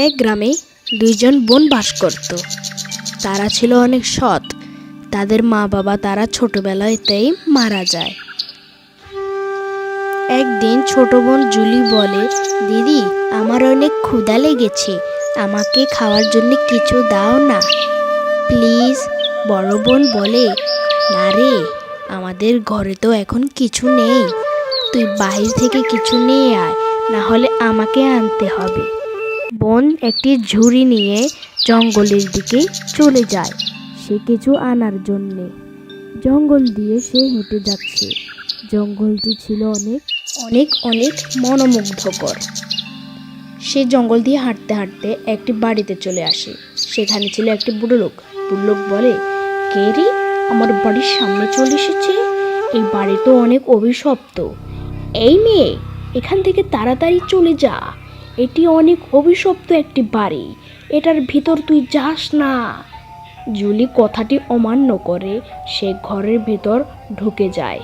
এক গ্রামে দুইজন বোন বাস করত। তারা ছিল অনেক সৎ। তাদের মা বাবা তারা ছোটবেলাতেই মারা যায়। একদিন ছোট বোন জুলি বলে, দিদি, আমার অনেক ক্ষুধা লেগেছে, আমাকে খাওয়ার জন্য কিছু দাও না প্লিজ। বড় বোন বলে, না রে, আমাদের ঘরে তো এখন কিছু নেই, তুই বাহির থেকে কিছু নিয়ে আয়, না হলে আমাকে আনতে হবে। বোন একটি ঝুড়ি নিয়ে জঙ্গলের দিকে চলে যায় সে কিছু আনার জন্যে। জঙ্গল দিয়ে সে হেঁটে যাচ্ছে। জঙ্গলটি ছিল অনেক অনেক অনেক মনোমুগ্ধকর। সে জঙ্গল দিয়ে হাঁটতে হাঁটতে একটি বাড়িতে চলে আসে। সেখানে ছিল একটি বুড়ো লোক। বুড়ো লোক বলে, কে রে, আমার বাড়ির সামনে চলে এসেছে? এই বাড়ি তো অনেক অভিশপ্ত। এই মেয়ে, এখান থেকে তাড়াতাড়ি চলে যা, এটি অনেক অভিশপ্ত একটি বাড়ি, এটার ভিতর তুই যাস না। জুলি কথাটি অমান্য করে সে ঘরের ভিতর ঢুকে যায়।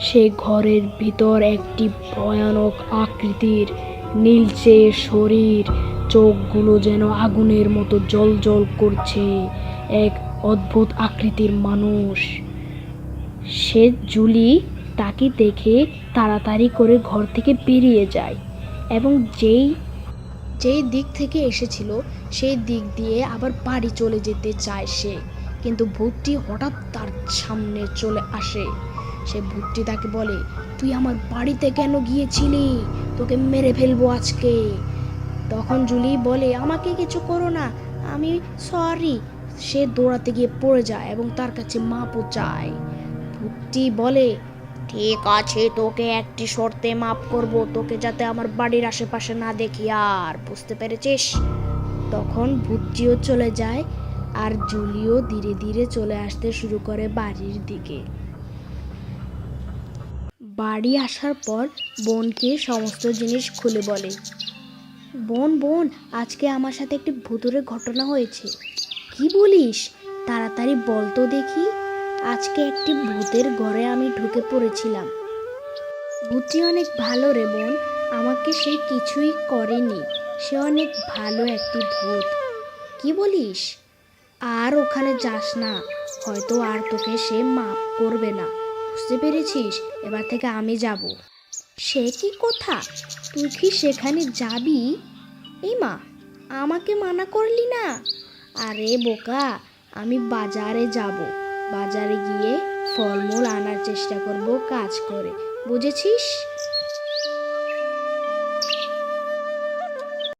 সে ঘরের ভিতর একটি ভয়ানক আকৃতির নীলচে শরীর, চোখগুলো যেন আগুনের মতো জ্বলজ্বল করছে, এক অদ্ভুত আকৃতির মানুষ। সে জুলি তাকে দেখে তাড়াতাড়ি করে ঘর থেকে বেরিয়ে যায় এবং যেই দিক থেকে এসেছিল সেই দিক দিয়ে আবার বাড়ি চলে যেতে চায় সে। কিন্তু ভূতটি হঠাৎ তার সামনে চলে আসে। সে ভূতটি তাকে বলে, তুই আমার বাড়িতে কেন গিয়েছিলি? তোকে মেরে ফেলবো আজকে। তখন জুলি বলে, আমাকে কিছু করো না, আমি সরি। সে দৌড়াতে গিয়ে পড়ে যায় এবং তার কাছে মাপও চায়। ভূতটি বলে, ঠিক আছে, তোকে একটি শর্তে মাপ করব, তোকে যাতে আমার বাড়ির আশেপাশে না দেখি, আর বুঝতে পেরেছিস? তখন ভূতটিও চলে যায় আর জুলিও ধীরে ধীরে চলে আসতে শুরু করে বাড়ির দিকে। বাড়ি আসার পর বোনকে সমস্ত জিনিস খুলে বলে। বোন বোন, আজকে আমার সাথে একটি ভূতুড়ে ঘটনা হয়েছে। কি বলিস? তাড়াতাড়ি বল তো দেখি। আজকে একটি ভূতের ঘরে আমি ঢুকে পড়েছিলাম। ভূতটি অনেক ভালো রে বোন, আমাকে সে কিছুই করেনি, সে অনেক ভালো একটি ভূত। কি বলিস? আর ওখানে যাস না, হয়তো আর তোকে সে মাফ করবে না, বুঝতে পেরেছিস? এবার থেকে আমি যাব। সে কি কথা, তুই কি সেখানে যাবি? এই মা, আমাকে মানা করলি না? আরে বোকা, আমি বাজারে যাব, বাজারে গিয়ে ফলমূল আনার চেষ্টা করব কাজ করে, বুঝেছিস?